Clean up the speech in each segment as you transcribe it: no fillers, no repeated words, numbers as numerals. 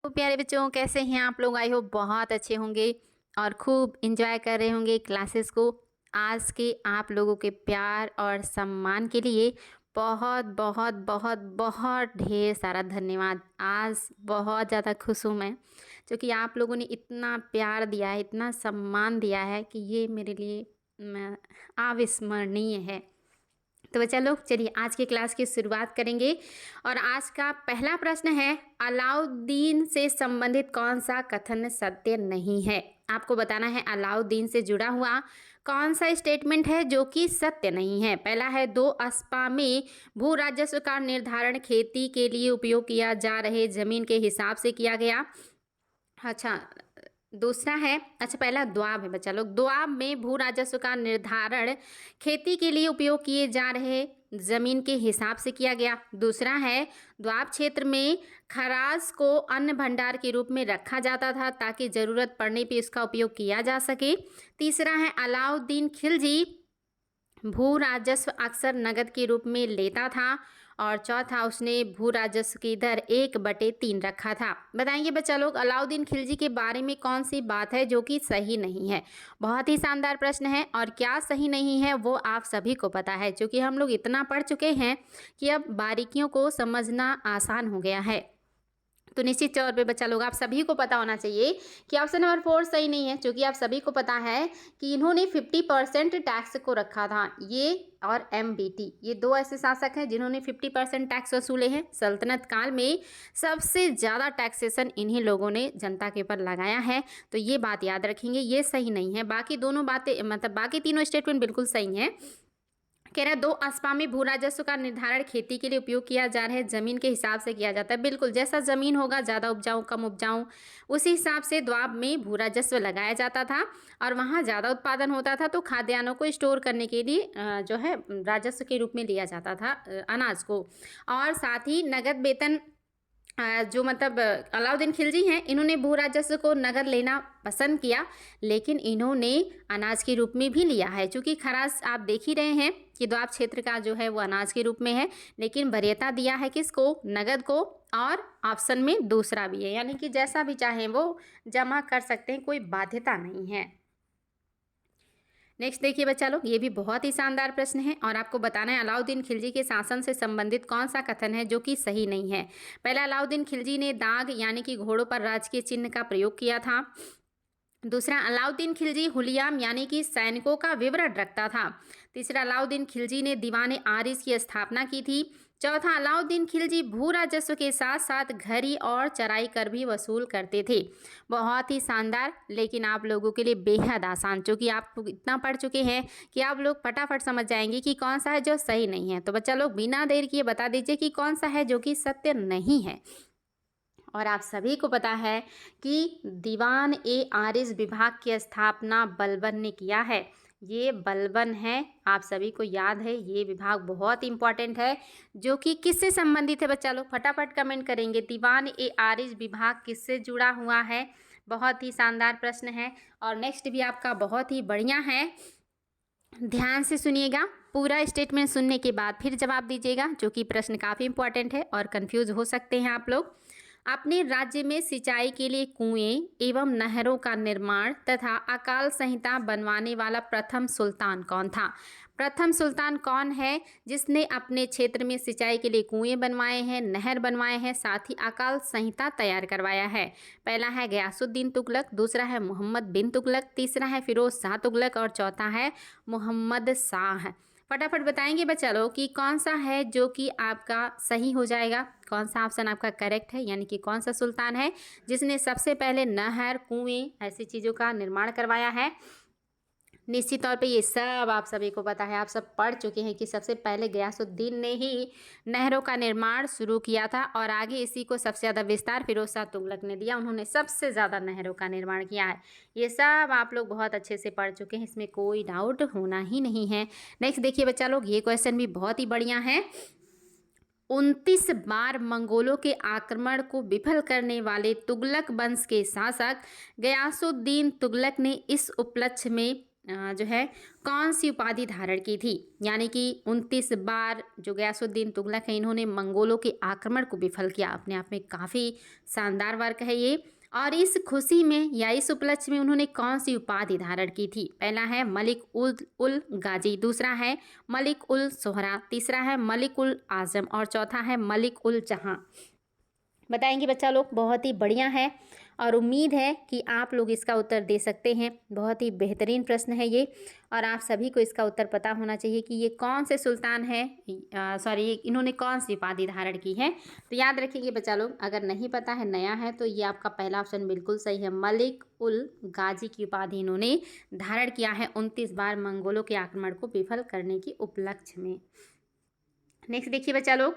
तो प्यारे बच्चों, कैसे हैं आप लोग? आई होप बहुत अच्छे होंगे और खूब इंजॉय कर रहे होंगे क्लासेस को। आज के आप लोगों के प्यार और सम्मान के लिए बहुत बहुत बहुत बहुत ढेर सारा धन्यवाद। आज बहुत ज़्यादा खुश हूँ मैं, क्योंकि आप लोगों ने इतना प्यार दिया है, इतना सम्मान दिया है कि ये मेरे लिए अविस्मरणीय है। तो बच्चा लोग, चलिए आज की क्लास की शुरुआत करेंगे। और आज का पहला प्रश्न है, अलाउद्दीन से संबंधित कौन सा कथन सत्य नहीं है? आपको बताना है अलाउद्दीन से जुड़ा हुआ कौन सा स्टेटमेंट है जो कि सत्य नहीं है। पहला है, 2 अस्पा में भू राजस्व का निर्धारण खेती के लिए उपयोग किया जा रहे जमीन के हिसाब से किया गया। अच्छा, दूसरा है, अच्छा पहला द्वाब है बच्चा लोग, द्वाब में भू राजस्व का निर्धारण खेती के लिए उपयोग किए जा रहे जमीन के हिसाब से किया गया। दूसरा है, द्वाब क्षेत्र में खराज को अन्न भंडार के रूप में रखा जाता था ताकि जरूरत पड़ने पे इसका उपयोग किया जा सके। तीसरा है, अलाउद्दीन खिलजी भू राजस्व अक्सर नगद के रूप में लेता था। और चौथा, उसने भू राजस्व की दर 1/3 रखा था। बताएंगे बच्चा लोग, अलाउद्दीन खिलजी के बारे में कौन सी बात है जो कि सही नहीं है? बहुत ही शानदार प्रश्न है। और क्या सही नहीं है वो आप सभी को पता है, क्योंकि हम लोग इतना पढ़ चुके हैं कि अब बारीकियों को समझना आसान हो गया है। तो निश्चित तौर पे बच्चा लोग, आप सभी को पता होना चाहिए कि ऑप्शन नंबर 4 सही नहीं है, क्योंकि आप सभी को पता है कि इन्होंने 50% टैक्स को रखा था। ये और एमबीटी, ये 2 ऐसे शासक हैं जिन्होंने 50% टैक्स वसूले हैं। सल्तनत काल में सबसे ज़्यादा टैक्सेशन इन्हीं लोगों ने जनता के ऊपर लगाया है। तो ये बात याद रखेंगे, ये सही नहीं है। बाकी दोनों बातें, मतलब बाकी तीनों स्टेटमेंट बिल्कुल सही हैं। कह रहा है, 2 अस्पा में भू राजस्व का निर्धारण खेती के लिए उपयोग किया जा रहा है जमीन के हिसाब से किया जाता है। बिल्कुल, जैसा जमीन होगा, ज़्यादा उपजाऊ कम उपजाऊ, उसी हिसाब से द्वाब में भू राजस्व लगाया जाता था। और वहाँ ज़्यादा उत्पादन होता था तो खाद्यान्नों को स्टोर करने के लिए जो है राजस्व के रूप में लिया जाता था अनाज को। और साथ ही नगद वेतन, जो मतलब अलाउद्दीन खिलजी हैं, इन्होंने भू राजस्व को नगद लेना पसंद किया, लेकिन इन्होंने अनाज के रूप में भी लिया है। चूँकि खराज आप देख ही रहे हैं कि द्वाब क्षेत्र का जो है वो अनाज के रूप में है, लेकिन वरीयता दिया है किसको? नगद को। और ऑप्शन में दूसरा भी है, यानी कि जैसा भी चाहें वो जमा कर सकते हैं, कोई बाध्यता नहीं है। नेक्स्ट देखिए बच्चा लोग, ये भी बहुत ही शानदार प्रश्न है और आपको बताना है अलाउद्दीन खिलजी के शासन से संबंधित कौन सा कथन है जो कि सही नहीं है। पहला, अलाउद्दीन खिलजी ने दाग यानी कि घोड़ों पर राजकीय चिन्ह का प्रयोग किया था। दूसरा, अलाउद्दीन खिलजी हुलियाम यानी कि सैनिकों का विवरण रखता था। तीसरा, अलाउद्दीन खिलजी ने दीवाने आरिज की स्थापना की थी। चौथा, अलाउद्दीन खिलजी भू राजस्व के साथ साथ घरी और चराई कर भी वसूल करते थे। बहुत ही शानदार, लेकिन आप लोगों के लिए बेहद आसान, क्योंकि आप लोग इतना पढ़ चुके हैं कि आप लोग फटाफट समझ जाएंगे कि कौन सा है जो सही नहीं है। तो बच्चा लोग, बिना देर किए बता दीजिए कि कौन सा है जो कि सत्य नहीं है। और आप सभी को पता है कि दीवान ए आरिज विभाग की स्थापना बलबन ने किया है। ये बलबन है, आप सभी को याद है। ये विभाग बहुत इंपॉर्टेंट है, जो कि किससे संबंधित है बच्चा लोग? फटाफट कमेंट करेंगे, दीवान ए आरिज विभाग किससे जुड़ा हुआ है? बहुत ही शानदार प्रश्न है। और नेक्स्ट भी आपका बहुत ही बढ़िया है, ध्यान से सुनिएगा। पूरा स्टेटमेंट सुनने के बाद फिर जवाब दीजिएगा, जो कि प्रश्न काफ़ी इंपॉर्टेंट है और कंफ्यूज हो सकते हैं आप लोग। अपने राज्य में सिंचाई के लिए कुएं एवं नहरों का निर्माण तथा अकाल संहिता बनवाने वाला प्रथम सुल्तान कौन था? प्रथम सुल्तान कौन है जिसने अपने क्षेत्र में सिंचाई के लिए कुएं बनवाए हैं, नहर बनवाए हैं, साथ ही अकाल संहिता तैयार करवाया है? पहला है गयासुद्दीन तुगलक, दूसरा है मोहम्मद बिन तुगलक, तीसरा है फिरोज शाह तुगलक और चौथा है मोहम्मद शाह। फटाफट बताएंगे बच्चा लोग कि कौन सा है जो कि आपका सही हो जाएगा, कौन सा ऑप्शन आपका करेक्ट है, यानी कि कौन सा सुल्तान है जिसने सबसे पहले नहर, कुएं ऐसी चीज़ों का निर्माण करवाया है। निश्चित तौर पे ये सब आप सभी को पता है, आप सब पढ़ चुके हैं कि सबसे पहले गयासुद्दीन ने ही नहरों का निर्माण शुरू किया था और आगे इसी को सबसे ज़्यादा विस्तार फिरोज शाह तुगलक ने दिया। उन्होंने सबसे ज़्यादा नहरों का निर्माण किया है। ये सब आप लोग बहुत अच्छे से पढ़ चुके हैं, इसमें कोई डाउट होना ही नहीं है। नेक्स्ट देखिए बच्चा लोग, ये क्वेश्चन भी बहुत ही बढ़िया है। 29 बार मंगोलों के आक्रमण को विफल करने वाले तुगलक वंश के शासक गयासुद्दीन तुगलक ने इस उपलक्ष्य में जो है कौन सी उपाधि धारण की थी, यानी कि 29 बार जो गयासुद्दीन तुगलक है इन्होंने मंगोलों के आक्रमण को विफल किया। अपने आप में काफ़ी शानदार वर्क है ये। और इस खुशी में या इस उपलक्ष्य में उन्होंने कौन सी उपाधि धारण की थी? पहला है मलिक उल गाजी, दूसरा है मलिक उल सोहरा, तीसरा है मलिक उल आजम और चौथा है मलिक उल जहां। बताएंगे बच्चा लोग, बहुत ही बढ़िया है और उम्मीद है कि आप लोग इसका उत्तर दे सकते हैं। बहुत ही बेहतरीन प्रश्न है ये और आप सभी को इसका उत्तर पता होना चाहिए कि ये कौन से सुल्तान है, सॉरी इन्होंने कौन सी उपाधि धारण की है। तो याद रखिए बच्चा लोग, अगर नहीं पता है, नया है, तो ये आपका पहला ऑप्शन बिल्कुल सही है। मलिक उल गाजी की उपाधि इन्होंने धारण किया है 29 बार मंगोलों के आक्रमण को विफल करने की उपलक्ष्य में। नेक्स्ट देखिए बच्चा लोग,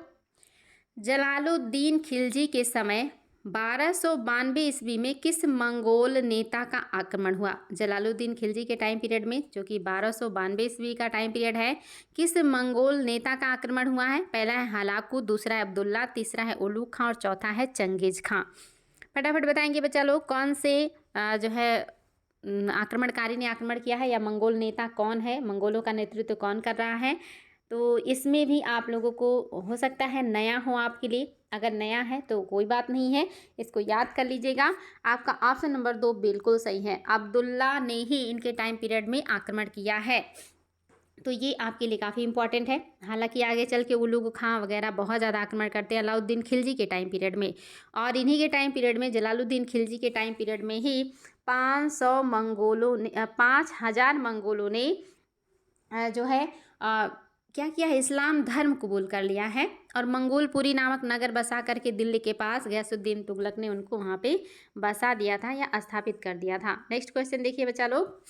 जलालुद्दीन खिलजी के समय 1292 ईस्वी में किस मंगोल नेता का आक्रमण हुआ? जलालुद्दीन खिलजी के टाइम पीरियड में, जो कि 1292 ईस्वी का टाइम पीरियड है, किस मंगोल नेता का आक्रमण हुआ है? पहला है हलाकू, दूसरा है अब्दुल्ला, तीसरा है उलूग खां और चौथा है चंगेज खां। फटाफट बताएंगे बच्चा लोग, कौन से जो है आक्रमणकारी ने आक्रमण किया है या मंगोल नेता कौन है, मंगोलों का नेतृत्व कौन कर रहा है? तो इसमें भी आप लोगों को हो सकता है नया हो आपके लिए। अगर नया है तो कोई बात नहीं है, इसको याद कर लीजिएगा। आपका ऑप्शन नंबर 2 बिल्कुल सही है, अब्दुल्ला ने ही इनके टाइम पीरियड में आक्रमण किया है। तो ये आपके लिए काफ़ी इंपॉर्टेंट है। हालांकि आगे चल के उलूग खां वगैरह बहुत ज़्यादा आक्रमण करते हैं अलाउद्दीन खिलजी के टाइम पीरियड में, और इन्हीं के टाइम पीरियड में, जलालुद्दीन खिलजी के टाइम पीरियड में ही 5000 मंगोलों ने जो है क्या किया है, इस्लाम धर्म कबूल कर लिया है और मंगोलपुरी नामक नगर बसा करके दिल्ली के पास गयासुद्दीन तुगलक ने उनको वहाँ पे बसा दिया था या स्थापित कर दिया था। नेक्स्ट क्वेश्चन देखिए बच्चा लोग,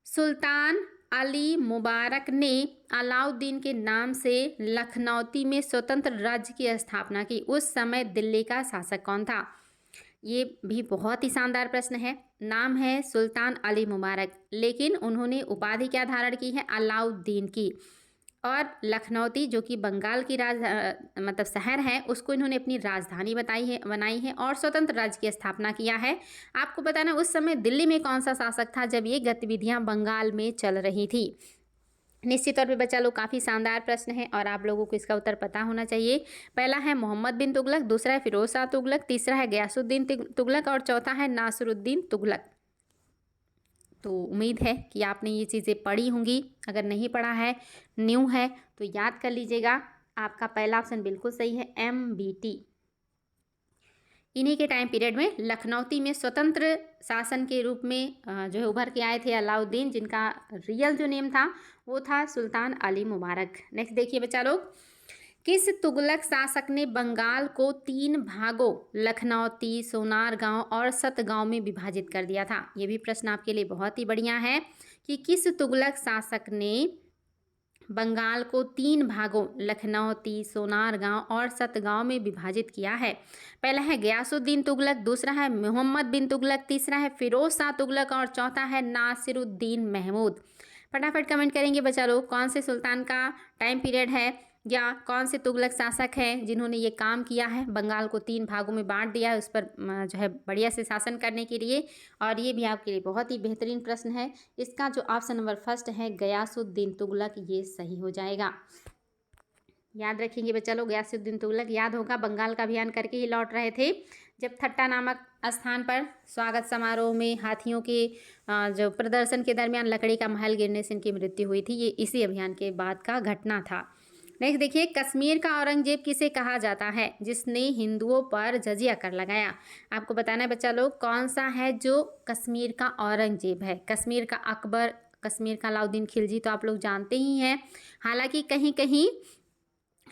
सुल्तान अली मुबारक ने अलाउद्दीन के नाम से लखनौती में स्वतंत्र राज्य की स्थापना की। उस समय दिल्ली का शासक कौन था? ये भी बहुत ही शानदार प्रश्न है। नाम है सुल्तान अली मुबारक, लेकिन उन्होंने उपाधि क्या धारण की है? अलाउद्दीन की। और लखनौती जो कि बंगाल की मतलब शहर है, उसको इन्होंने अपनी राजधानी बनाई है और स्वतंत्र राज्य की स्थापना किया है। आपको बताना उस समय दिल्ली में कौन सा शासक था जब ये गतिविधियां बंगाल में चल रही थी। निश्चित तौर पे बच्चा लोग काफ़ी शानदार प्रश्न है और आप लोगों को इसका उत्तर पता होना चाहिए। पहला है मोहम्मद बिन तुगलक, दूसरा है फिरोज शाह तुगलक, तीसरा है गयासुद्दीन तुगलक और चौथा है नासिरुद्दीन तुगलक। तो उम्मीद है कि आपने ये चीज़ें पढ़ी होंगी। अगर नहीं पढ़ा है, न्यू है, तो याद कर लीजिएगा। आपका पहला ऑप्शन बिल्कुल सही है, MBT। इन्हीं के टाइम पीरियड में लखनौती में स्वतंत्र शासन के रूप में जो है उभर के आए थे अलाउद्दीन, जिनका रियल जो नेम था वो था सुल्तान अली मुबारक। नेक्स्ट देखिए बच्चा लोग, किस तुगलक शासक ने बंगाल को 3 भागों लखनौती, सोनारगांव और सतगांव में विभाजित कर दिया था? ये भी प्रश्न आपके लिए बहुत ही बढ़िया है कि किस तुगलक शासक ने बंगाल को 3 भागों लखनौती, सोनारगांव और सतगांव में विभाजित किया है? पहला है गयासुद्दीन तुगलक, दूसरा है मोहम्मद बिन तुगलक, तीसरा है फिरोज शाह तुगलक और चौथा है नासिरुद्दीन महमूद। फटाफट कमेंट करेंगे बच्चा लोग, कौन से सुल्तान का टाइम पीरियड है या कौन से तुगलक शासक हैं जिन्होंने ये काम किया है, बंगाल को 3 भागों में बांट दिया है उस पर जो है बढ़िया से शासन करने के लिए। और ये भी आपके लिए बहुत ही बेहतरीन प्रश्न है। इसका जो ऑप्शन नंबर फर्स्ट है गयासुद्दीन तुगलक, ये सही हो जाएगा। याद रखेंगे बच्चा लोग, गयासुद्दीन तुगलक याद होगा बंगाल का अभियान करके ही लौट रहे थे, जब ठट्टा नामक स्थान पर स्वागत समारोह में हाथियों के जो प्रदर्शन के दरमियान लकड़ी का महल गिरने से इनकी मृत्यु हुई थी। ये इसी अभियान के बाद का घटना था। नेक्स्ट देखिए, कश्मीर का औरंगजेब किसे कहा जाता है जिसने हिंदुओं पर जजिया कर लगाया? आपको बताना है बच्चा लोग, कौन सा है जो कश्मीर का औरंगजेब है। कश्मीर का अकबर, कश्मीर का अलाउद्दीन खिलजी तो आप लोग जानते ही हैं। हालांकि कहीं कहीं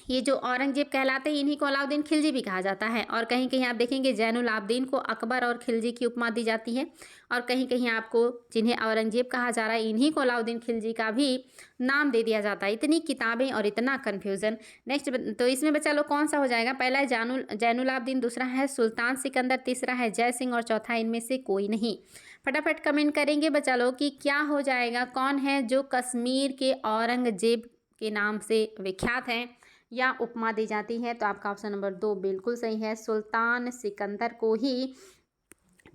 ये जो औरंगजेब कहलाते हैं इन्हीं को अलाउद्दीन खिलजी भी कहा जाता है, और कहीं कहीं आप देखेंगे जैनुल आबदीन को अकबर और खिलजी की उपमा दी जाती है, और कहीं कहीं आपको जिन्हें औरंगजेब कहा जा रहा है इन्हीं को अलाउद्दीन खिलजी का भी नाम दे दिया जाता है। इतनी किताबें और इतना कन्फ्यूज़न। नेक्स्ट तो इसमें बच्चा लोग कौन सा हो जाएगा? पहला है जैनुल आबदीन, दूसरा है सुल्तान सिकंदर, तीसरा है जय सिंह और चौथा इनमें से कोई नहीं। फटाफट कमेंट करेंगे बच्चा लोग कि क्या हो जाएगा, कौन है जो कश्मीर के औरंगजेब के नाम से विख्यात हैं या उपमा दी जाती है? तो आपका ऑप्शन नंबर 2 बिल्कुल सही है, सुल्तान सिकंदर को ही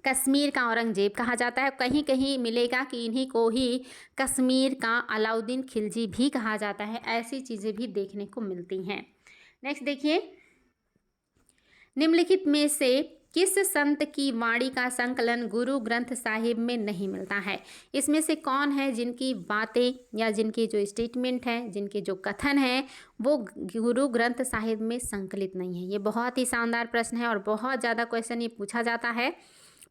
कश्मीर का औरंगजेब कहा जाता है। कहीं कहीं मिलेगा कि इन्हीं को ही कश्मीर का अलाउद्दीन खिलजी भी कहा जाता है। ऐसी चीज़ें भी देखने को मिलती हैं। नेक्स्ट देखिए, निम्नलिखित में से किस संत की वाणी का संकलन गुरु ग्रंथ साहिब में नहीं मिलता है? इसमें से कौन है जिनकी बातें या जिनके जो स्टेटमेंट हैं, जिनके जो कथन हैं, वो गुरु ग्रंथ साहिब में संकलित नहीं है? ये बहुत ही शानदार प्रश्न है और बहुत ज़्यादा क्वेश्चन ये पूछा जाता है।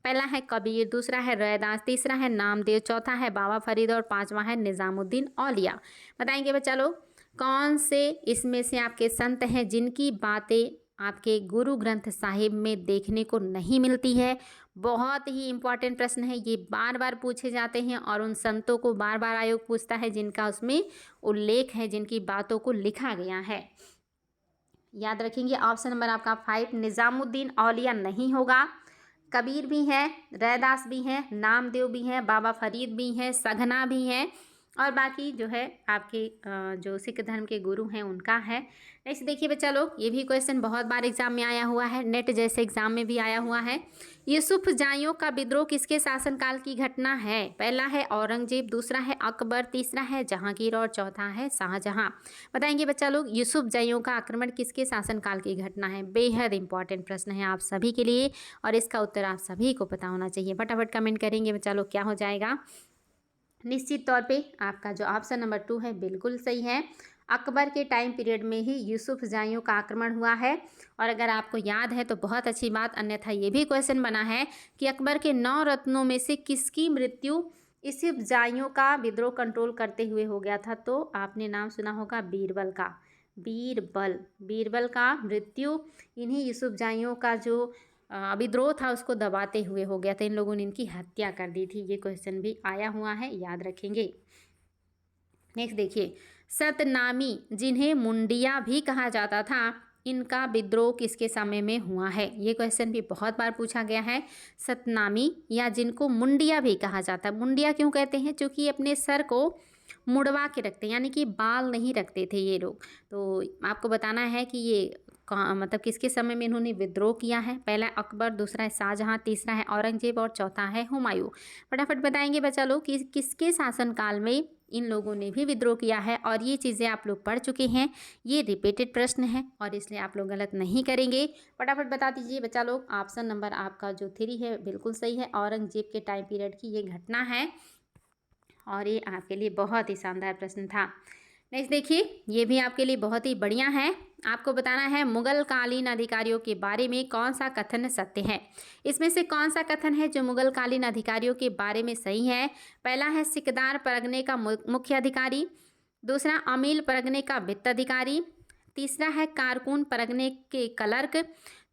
पहला है कबीर, दूसरा है रैदास, तीसरा है नामदेव, चौथा है बाबा फरीद और पांचवा है निज़ामुद्दीन औलिया। बताएंगे बच्चा लोग कौन से इसमें से आपके संत हैं जिनकी बातें आपके गुरु ग्रंथ साहिब में देखने को नहीं मिलती है? बहुत ही इम्पॉर्टेंट प्रश्न है, ये बार बार पूछे जाते हैं और उन संतों को बार बार आयोग पूछता है जिनका उसमें उल्लेख है, जिनकी बातों को लिखा गया है। याद रखेंगे ऑप्शन नंबर आपका 5 निज़ामुद्दीन औलिया नहीं होगा। कबीर भी है, रैदास भी हैं, नामदेव भी हैं, बाबा फरीद भी हैं, सघना भी हैं और बाकी जो है आपके जो सिख धर्म के गुरु हैं उनका है। नेक्स्ट देखिए बच्चा लोग, ये भी क्वेश्चन बहुत बार एग्जाम में आया हुआ है, नेट जैसे एग्जाम में भी आया हुआ है। यूसुफ जाइयों का विद्रोह किसके शासनकाल की घटना है? पहला है औरंगजेब, दूसरा है अकबर, तीसरा है जहांगीर और चौथा है शाहजहां। बताएंगे बच्चा लोग यूसुफ जाइयों का आक्रमण किसके शासनकाल की घटना है? बेहद इंपॉर्टेंट प्रश्न है आप सभी के लिए और इसका उत्तर आप सभी को पता होना चाहिए। फटाफट कमेंट करेंगे बच्चा लोग, क्या हो जाएगा? निश्चित तौर पे आपका जो ऑप्शन नंबर 2 है बिल्कुल सही है। अकबर के टाइम पीरियड में ही यूसुफ जाइयों का आक्रमण हुआ है। और अगर आपको याद है तो बहुत अच्छी बात, अन्यथा ये भी क्वेश्चन बना है कि अकबर के 9 रत्नों में से किसकी मृत्यु यूसुफ जाइयों का विद्रोह कंट्रोल करते हुए हो गया था? तो आपने नाम सुना होगा बीरबल का। बीरबल का मृत्यु इन्हीं यूसुफ जाइयों का जो विद्रोह था उसको दबाते हुए हो गया था। इन लोगों ने इनकी हत्या कर दी थी। ये क्वेश्चन भी आया हुआ है, याद रखेंगे। नेक्स्ट देखिए, सतनामी जिन्हें मुंडिया भी कहा जाता था, इनका विद्रोह किसके समय में हुआ है? ये क्वेश्चन भी बहुत बार पूछा गया है। सतनामी या जिनको मुंडिया भी कहा जाता है, मुंडिया क्यों कहते हैं? क्योंकि अपने सर को मुड़वा के रखते हैं, यानी कि बाल नहीं रखते थे ये लोग। तो आपको बताना है कि ये मतलब किसके समय में इन्होंने विद्रोह किया है? पहला है अकबर, दूसरा है शाहजहां, तीसरा है औरंगजेब और चौथा है हुमायूं। फटाफट बताएंगे बच्चा लोग कि किसके शासनकाल में इन लोगों ने भी विद्रोह किया है। और ये चीज़ें आप लोग पढ़ चुके हैं, ये रिपीटेड प्रश्न है और इसलिए आप लोग गलत नहीं करेंगे। फटाफट बता दीजिए बच्चा लोग, ऑप्शन नंबर आपका जो 3 है बिल्कुल सही है। औरंगजेब के टाइम पीरियड की ये घटना है और ये आपके लिए बहुत ही शानदार प्रश्न था। नेक्स्ट देखिए, ये भी आपके लिए बहुत ही बढ़िया है। आपको बताना है मुगल कालीन अधिकारियों के बारे में कौन सा कथन सत्य है? इसमें से कौन सा कथन है जो मुगल कालीन अधिकारियों के बारे में सही है? पहला है सिकदार परगने का मुख्य अधिकारी, दूसरा अमील परगने का वित्त अधिकारी, तीसरा है कारकुन परगने के क्लर्क,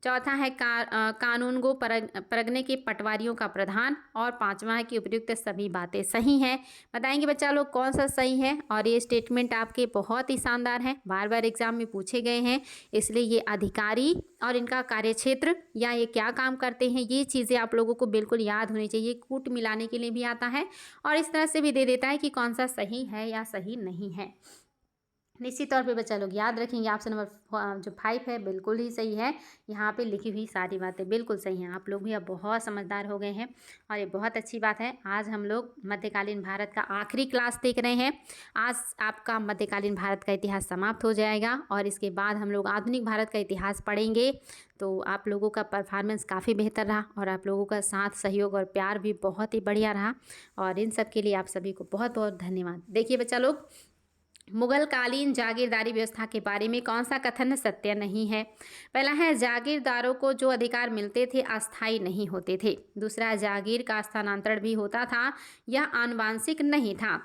चौथा है कानूनगो परगने के पटवारियों का प्रधान और पांचवा है कि उपयुक्त सभी बातें सही हैं। बताएंगे बच्चा लोग कौन सा सही है? और ये स्टेटमेंट आपके बहुत ही शानदार हैं, बार बार एग्जाम में पूछे गए हैं, इसलिए ये अधिकारी और इनका कार्यक्षेत्र या ये क्या काम करते हैं, ये चीज़ें आप लोगों को बिल्कुल याद होनी चाहिए। कूट मिलाने के लिए भी आता है और इस तरह से भी दे देता है कि कौन सा सही है या सही नहीं है। निश्चित तौर पे बच्चा लोग याद रखेंगे, ऑप्शन नंबर जो 5 है बिल्कुल ही सही है। यहाँ पे लिखी हुई सारी बातें बिल्कुल सही हैं। आप लोग भी अब बहुत समझदार हो गए हैं और ये बहुत अच्छी बात है। आज हम लोग मध्यकालीन भारत का आखिरी क्लास देख रहे हैं। आज आपका मध्यकालीन भारत का इतिहास समाप्त हो जाएगा और इसके बाद हम लोग आधुनिक भारत का इतिहास पढ़ेंगे। तो आप लोगों का परफॉर्मेंस काफ़ी बेहतर रहा और आप लोगों का साथ सहयोग और प्यार भी बहुत ही बढ़िया रहा और इन सब के लिए आप सभी को बहुत बहुत धन्यवाद। देखिए बच्चा लोग, मुगल कालीन जागीरदारी व्यवस्था के बारे में कौन सा कथन सत्य नहीं है? पहला है जागीरदारों को जो अधिकार मिलते थे अस्थायी नहीं होते थे, दूसरा जागीर का स्थानांतरण भी होता था, यह आनुवांशिक नहीं था,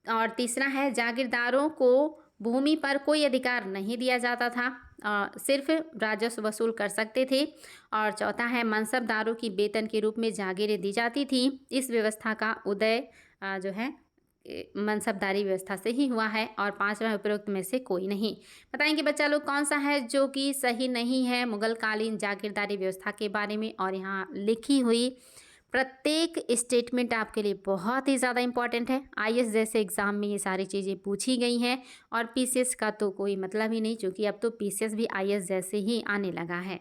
और तीसरा है जागीरदारों को भूमि पर कोई अधिकार नहीं दिया जाता था, सिर्फ राजस्व वसूल कर सकते थे, और चौथा है मनसबदारों की वेतन के रूप में जागीरें दी जाती थी। इस व्यवस्था का उदय जो है मनसबदारी व्यवस्था से ही हुआ है और पांचवा उपरोक्त में से कोई नहीं। बताएंगे बच्चा लोग कौन सा है जो कि सही नहीं है मुगल कालीन जागीरदारी व्यवस्था के बारे में? और यहाँ लिखी हुई प्रत्येक स्टेटमेंट आपके लिए बहुत ही ज़्यादा इंपॉर्टेंट है। आईएएस जैसे एग्ज़ाम में ये सारी चीज़ें पूछी गई हैं और पीसीएस का तो कोई मतलब ही नहीं, क्योंकि अब तो पीसीएस भी आईएएस जैसे ही आने लगा है।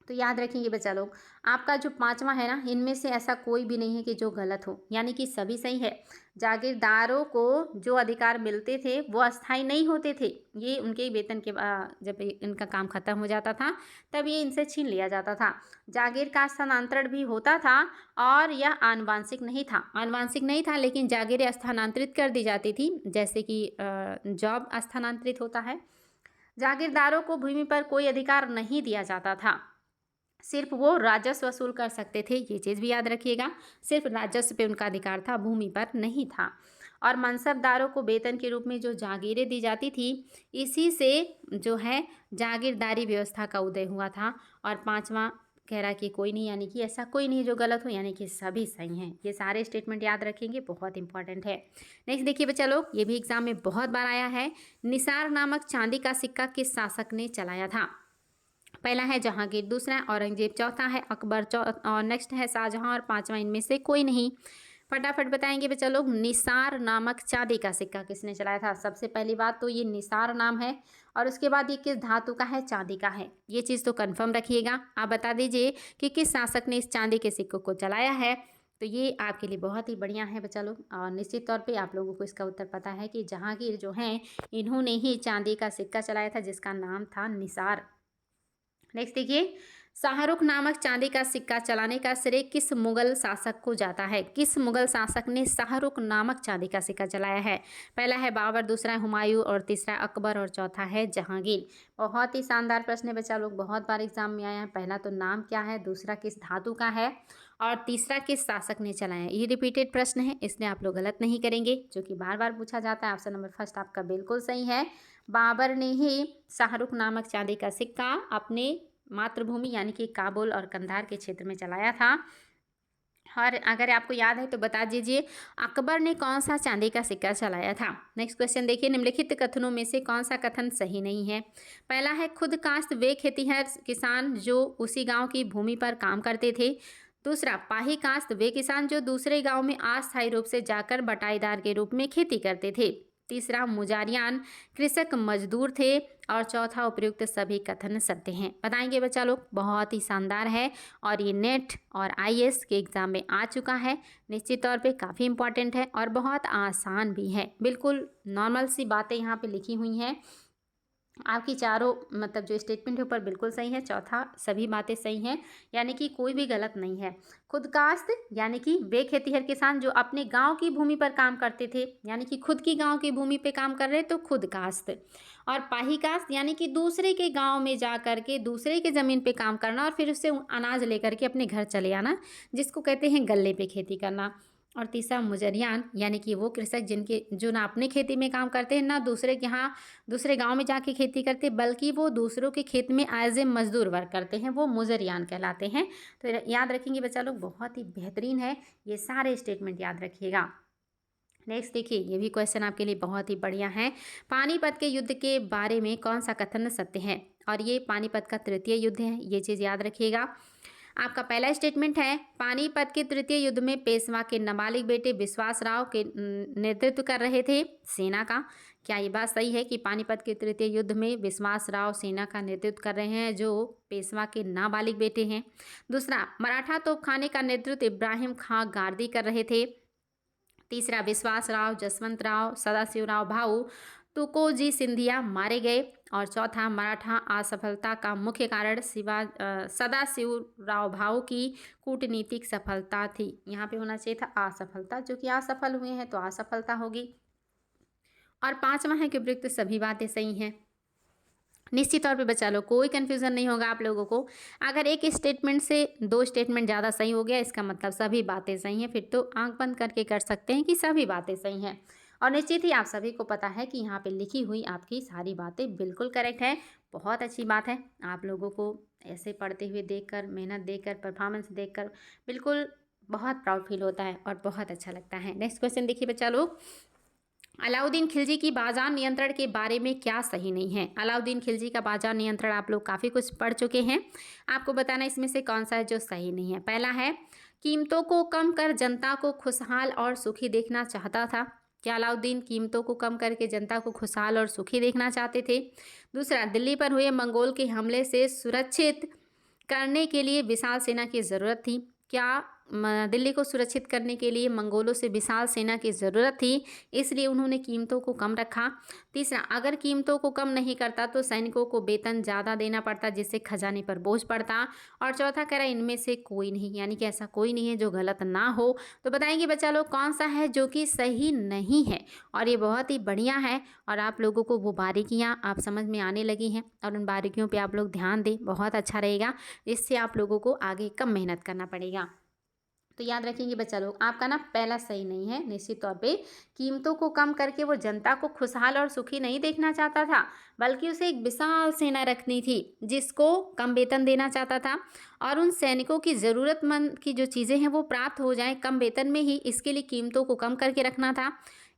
तो याद रखेंगे बच्चा लोग, आपका जो पांचवा है ना, इनमें से ऐसा कोई भी नहीं है कि जो गलत हो, यानी कि सभी सही है। जागीरदारों को जो अधिकार मिलते थे वो अस्थाई नहीं होते थे, ये उनके वेतन के जब इनका काम खत्म हो जाता था तब ये इनसे छीन लिया जाता था। जागीर का स्थानांतरण भी होता था और यह आनुवांशिक नहीं था, आनुवांशिक नहीं था, लेकिन जागीरें स्थानांतरित कर दी जाती थी, जैसे कि जॉब स्थानांतरित होता है। जागीरदारों को भूमि पर कोई अधिकार नहीं दिया जाता था, सिर्फ वो राजस्व वसूल कर सकते थे, ये चीज़ भी याद रखिएगा। सिर्फ राजस्व पे उनका अधिकार था, भूमि पर नहीं था। और मनसबदारों को वेतन के रूप में जो जागीरें दी जाती थी, इसी से जो है जागीरदारी व्यवस्था का उदय हुआ था। और पांचवा कह रहा कि कोई नहीं, यानी कि ऐसा कोई नहीं जो गलत हो, यानी कि सभी सही हैं। ये सारे स्टेटमेंट याद रखेंगे, बहुत इंपॉर्टेंट है। नेक्स्ट देखिए बच्चा लोग, ये भी एग्जाम में बहुत बार आया है। निसार नामक चांदी का सिक्का किस शासक ने चलाया था? पहला है जहांगीर, दूसरा है औरंगजेब, चौथा है अकबर, और नेक्स्ट है शाहजहां, और पांचवा इनमें से कोई नहीं। फटाफट बताएंगे बच्चा लोग, निसार नामक चांदी का सिक्का किसने चलाया था? सबसे पहली बात तो ये निसार नाम है, और उसके बाद ये किस धातु का है? चांदी का है। ये चीज़ तो कंफर्म रखिएगा। आप बता दीजिए कि किस शासक ने इस चांदी के सिक्कों को चलाया है। तो ये आपके लिए बहुत ही बढ़िया है बच्चा लोग, और निश्चित तौर पे आप लोगों को इसका उत्तर पता है कि जहांगीर जो हैं इन्होंने ही चांदी का सिक्का चलाया था, जिसका नाम था निसार। नेक्स्ट देखिए, शाहरुख नामक चांदी का सिक्का चलाने का श्रेय किस मुगल शासक को जाता है? किस मुगल शासक ने शाहरुख नामक चांदी का सिक्का चलाया है? पहला है बाबर, दूसरा है हुमायूं, और तीसरा अकबर, और चौथा है जहांगीर। बहुत ही शानदार प्रश्न है बच्चा लोग, बहुत बार एग्जाम में आया है। पहला तो नाम क्या है, दूसरा किस धातु का है, और तीसरा किस शासक ने चलाया है। ये रिपीटेड प्रश्न है, इसलिए आप लोग गलत नहीं करेंगे, जो कि बार बार पूछा जाता है। ऑप्शन नंबर फर्स्ट आपका बिल्कुल सही है। बाबर ने ही शाहरुख नामक चांदी का सिक्का अपने मातृभूमि यानी कि काबुल और कंधार के क्षेत्र में चलाया था। और अगर आपको याद है तो बता दीजिए, अकबर ने कौन सा चांदी का सिक्का चलाया था? नेक्स्ट क्वेश्चन देखिए, निम्नलिखित कथनों में से कौन सा कथन सही नहीं है? पहला है खुद काश्त वे खेतिहर किसान जो उसी गांव की भूमि पर काम करते थे। दूसरा, पाही काश्त वे किसान जो दूसरे गांव में अस्थायी रूप से जाकर बटाईदार के रूप में खेती करते थे। तीसरा, मुजारियान कृषक मजदूर थे। और चौथा, उपयुक्त सभी कथन सत्य हैं। बताएंगे बच्चा लोग, बहुत ही शानदार है, और ये नेट और आईएएस के एग्जाम में आ चुका है। निश्चित तौर पे काफ़ी इंपॉर्टेंट है और बहुत आसान भी है। बिल्कुल नॉर्मल सी बातें यहाँ पे लिखी हुई हैं। आपकी चारों मतलब जो स्टेटमेंट है ऊपर बिल्कुल सही है, चौथा सभी बातें सही हैं, यानी कि कोई भी गलत नहीं है। खुद काश्त यानी कि वे खेतीहर किसान जो अपने गांव की भूमि पर काम करते थे, यानी कि खुद की गांव की भूमि पे काम कर रहे तो खुद काश्त। और पाही काश्त यानी कि दूसरे के गांव में जा कर के दूसरे के ज़मीन पे काम करना और फिर उससे अनाज लेकर के अपने घर चले आना, जिसको कहते हैं गल्ले पे खेती करना। और तीसरा, मुजरियान यानी कि वो कृषक जिनके जो ना अपने खेती में काम करते हैं, ना दूसरे के यहाँ दूसरे गांव में जाके खेती करते, बल्कि वो दूसरों के खेत में एज ए मजदूर वर्क करते हैं, वो मुजरियान कहलाते हैं। तो याद रखेंगे बच्चा लोग, बहुत ही बेहतरीन है, ये सारे स्टेटमेंट याद रखिएगा। नेक्स्ट देखिए, ये भी क्वेश्चन आपके लिए बहुत ही बढ़िया है। पानीपत के युद्ध के बारे में कौन सा कथन सत्य है? और ये पानीपत का तृतीय युद्ध है, ये चीज़ याद रखिएगा। आपका पहला स्टेटमेंट है, पानीपत के तृतीय युद्ध में पेशवा के नाबालिग बेटे विश्वास राव के नेतृत्व कर रहे थे सेना का। क्या ये बात सही है कि पानीपत के तृतीय युद्ध में विश्वास राव सेना का नेतृत्व कर रहे हैं जो पेशवा के नाबालिग बेटे हैं? दूसरा, मराठा तोपखाने का नेतृत्व इब्राहिम खां गारदी कर रहे थे। तीसरा, विश्वास राव, जसवंत राव, सदाशिव राव भाऊ तुकोजी सिंधिया मारे गए। और चौथा, मराठा असफलता का मुख्य कारण सदाशिव राव भाऊ की कूटनीतिक सफलता थी। यहाँ पे होना चाहिए था असफलता, जो कि असफल हुए हैं तो असफलता होगी। और पांचवा है कि उपयुक्त सभी बातें सही हैं। निश्चित तौर पे बच्चा लोग कोई कन्फ्यूज़न नहीं होगा आप लोगों को। अगर एक स्टेटमेंट से दो स्टेटमेंट ज़्यादा सही हो गया, इसका मतलब सभी बातें सही हैं, फिर तो आंख बंद करके कर सकते हैं कि सभी बातें सही हैं। और निश्चित ही आप सभी को पता है कि यहाँ पे लिखी हुई आपकी सारी बातें बिल्कुल करेक्ट है। बहुत अच्छी बात है, आप लोगों को ऐसे पढ़ते हुए देखकर, मेहनत देखकर, परफॉर्मेंस देखकर बिल्कुल बहुत प्राउड फील होता है और बहुत अच्छा लगता है। नेक्स्ट क्वेश्चन देखिए बच्चा लोग, अलाउद्दीन खिलजी की बाजार नियंत्रण के बारे में क्या सही नहीं है? अलाउद्दीन खिलजी का बाजार नियंत्रण आप लोग काफ़ी कुछ पढ़ चुके हैं, आपको बताना इसमें से कौन सा है जो सही नहीं है। पहला है, कीमतों को कम कर जनता को खुशहाल और सुखी देखना चाहता था। क्या अलाउद्दीन कीमतों को कम करके जनता को खुशहाल और सुखी देखना चाहते थे? दूसरा, दिल्ली पर हुए मंगोल के हमले से सुरक्षित करने के लिए विशाल सेना की ज़रूरत थी। क्या दिल्ली को सुरक्षित करने के लिए मंगोलों से विशाल सेना की ज़रूरत थी, इसलिए उन्होंने कीमतों को कम रखा। तीसरा, अगर कीमतों को कम नहीं करता तो सैनिकों को वेतन ज़्यादा देना पड़ता, जिससे खजाने पर बोझ पड़ता। और चौथा कह रहा है इनमें से कोई नहीं, यानी कि ऐसा कोई नहीं है जो गलत ना हो। तो बताएंगे बच्चा लोग कौन सा है जो कि सही नहीं है। और ये बहुत ही बढ़िया है और आप लोगों को वो बारीकियाँ आप समझ में आने लगी हैं और उन बारीकियों पे आप लोग ध्यान दें, बहुत अच्छा रहेगा। इससे आप लोगों को आगे कम मेहनत करना पड़ेगा। तो याद रखेंगे बच्चा लोग, आपका ना पहला सही नहीं है। निश्चित तौर पे कीमतों को कम करके वो जनता को खुशहाल और सुखी नहीं देखना चाहता था, बल्कि उसे एक विशाल सेना रखनी थी जिसको कम वेतन देना चाहता था और उन सैनिकों की ज़रूरतमंद की जो चीज़ें हैं वो प्राप्त हो जाएं कम वेतन में ही। इसके लिए कीमतों को कम करके रखना था।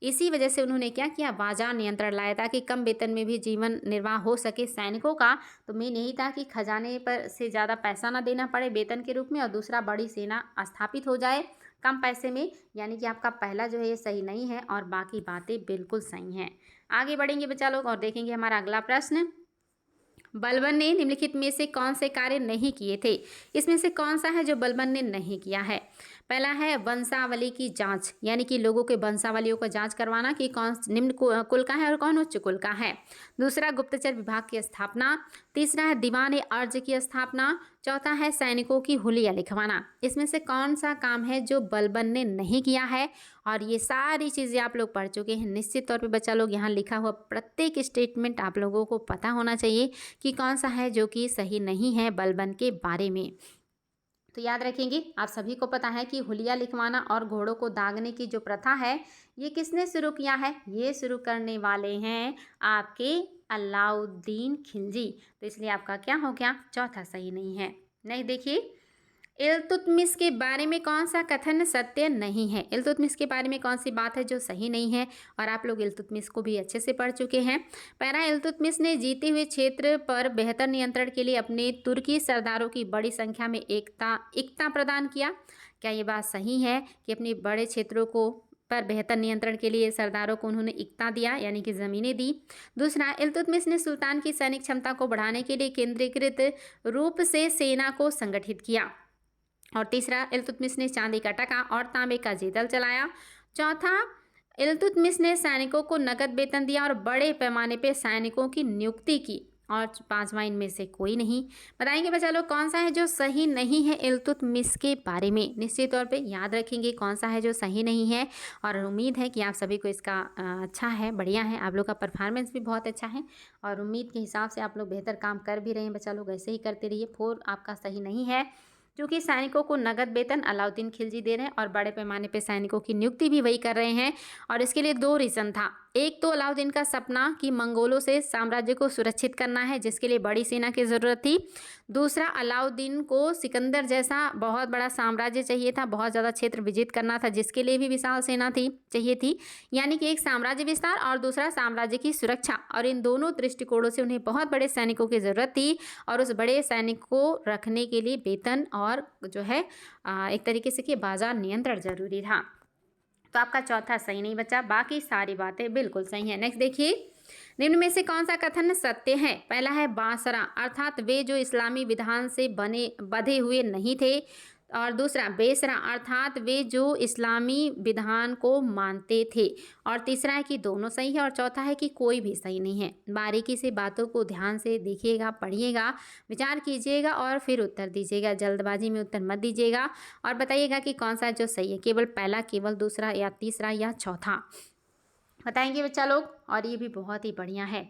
इसी वजह से उन्होंने क्या किया, बाजार नियंत्रण लाया ताकि कम वेतन में भी जीवन निर्वाह हो सके सैनिकों का। तो मेन यही था कि खजाने पर से ज़्यादा पैसा ना देना पड़े वेतन के रूप में, और दूसरा बड़ी सेना स्थापित हो जाए कम पैसे में। यानी कि आपका पहला जो है ये सही नहीं है और बाकी बातें बिल्कुल सही हैं। आगे बढ़ेंगे बच्चा लोग और देखेंगे हमारा अगला प्रश्न। बलबन ने निम्नलिखित में से कौन से कार्य नहीं किए थे। इसमें से कौन सा है जो बलबन ने नहीं किया है। पहला है वंशावली की जांच, यानी कि लोगों के वंशावलियों का जांच करवाना कि कौन निम्न कुल का है और कौन उच्च कुल का है। दूसरा, गुप्तचर विभाग की स्थापना। तीसरा है दीवान अर्ज की स्थापना। चौथा है सैनिकों की हुलिया लिखवाना। इसमें से कौन सा काम है जो बलबन ने नहीं किया है। और ये सारी चीज़ें आप लोग पढ़ चुके हैं। निश्चित तौर पे बच्चा लोग यहाँ लिखा हुआ प्रत्येक स्टेटमेंट आप लोगों को पता होना चाहिए कि कौन सा है जो कि सही नहीं है बलबन के बारे में। तो याद रखेंगे, आप सभी को पता है कि हुलिया लिखवाना और घोड़ों को दागने की जो प्रथा है ये किसने शुरू किया है। ये शुरू करने वाले हैं आपके अलाउद्दीन खिलजी। तो इसलिए आपका क्या हो गया, चौथा सही नहीं है। नहीं, देखिए इल्तुतमिश के बारे में कौन सा कथन सत्य नहीं है। इल्तुतमिश के बारे में कौन सी बात है जो सही नहीं है। और आप लोग इल्तुतमिश को भी अच्छे से पढ़ चुके हैं। पहला, इल्तुतमिश ने जीते हुए क्षेत्र पर बेहतर नियंत्रण के लिए अपने तुर्की सरदारों की बड़ी संख्या में एकता प्रदान किया। क्या ये बात सही है कि अपने बड़े क्षेत्रों को पर बेहतर नियंत्रण के लिए सरदारों को उन्होंने एकता दिया, यानी कि ज़मीनें दी। दूसरा, इल्तुतमिश ने सुल्तान की सैनिक क्षमता को बढ़ाने के लिए केंद्रीकृत रूप से सेना को संगठित किया। और तीसरा, इल्तुतमिश ने चांदी का टका और तांबे का जीतल चलाया। चौथा, इल्तुतमिश ने सैनिकों को नकद वेतन दिया और बड़े पैमाने पे सैनिकों की नियुक्ति की। और पांचवा, इनमें से कोई नहीं। बताएंगे बच्चा लोग कौन सा है जो सही नहीं है इल्तुतमिश के बारे में। निश्चित तौर पे याद रखेंगे कौन सा है जो सही नहीं है। और उम्मीद है कि आप सभी को इसका अच्छा है, बढ़िया है। आप लोग का परफॉर्मेंस भी बहुत अच्छा है और उम्मीद के हिसाब से आप लोग बेहतर काम कर भी रहे हैं। बच्चा लोग ऐसे ही करते रहिए। 4 आपका सही नहीं है क्योंकि सैनिकों को नगद वेतन अलाउद्दीन खिलजी दे रहे हैं और बड़े पैमाने पे सैनिकों की नियुक्ति भी वही कर रहे हैं। और इसके लिए 2 रीज़न था। एक तो अलाउद्दीन का सपना कि मंगोलों से साम्राज्य को सुरक्षित करना है, जिसके लिए बड़ी सेना की ज़रूरत थी। दूसरा, अलाउद्दीन को सिकंदर जैसा बहुत बड़ा साम्राज्य चाहिए था, बहुत ज़्यादा क्षेत्र विजित करना था, जिसके लिए भी विशाल सेना चाहिए थी। यानी कि एक साम्राज्य विस्तार और दूसरा साम्राज्य की सुरक्षा। और इन दोनों दृष्टिकोणों से उन्हें बहुत बड़े सैनिकों की ज़रूरत थी और उस बड़े सैनिक को रखने के लिए वेतन और जो है एक तरीके से कि बाजार नियंत्रण जरूरी था। तो आपका चौथा सही नहीं बचा, बाकी सारी बातें बिल्कुल सही हैं। नेक्स्ट देखिए, निम्न में से कौन सा कथन सत्य है। पहला है बासरा, अर्थात वे जो इस्लामी विधान से बधे हुए नहीं थे। और दूसरा, बेसरा, अर्थात वे जो इस्लामी विधान को मानते थे। और तीसरा है कि दोनों सही है। और चौथा है कि कोई भी सही नहीं है। बारीकी से बातों को ध्यान से देखिएगा, पढ़िएगा, विचार कीजिएगा और फिर उत्तर दीजिएगा। जल्दबाजी में उत्तर मत दीजिएगा और बताइएगा कि कौन सा जो सही है, केवल पहला, केवल दूसरा या तीसरा या चौथा। बताएंगे बच्चा लोग। और ये भी बहुत ही बढ़िया है,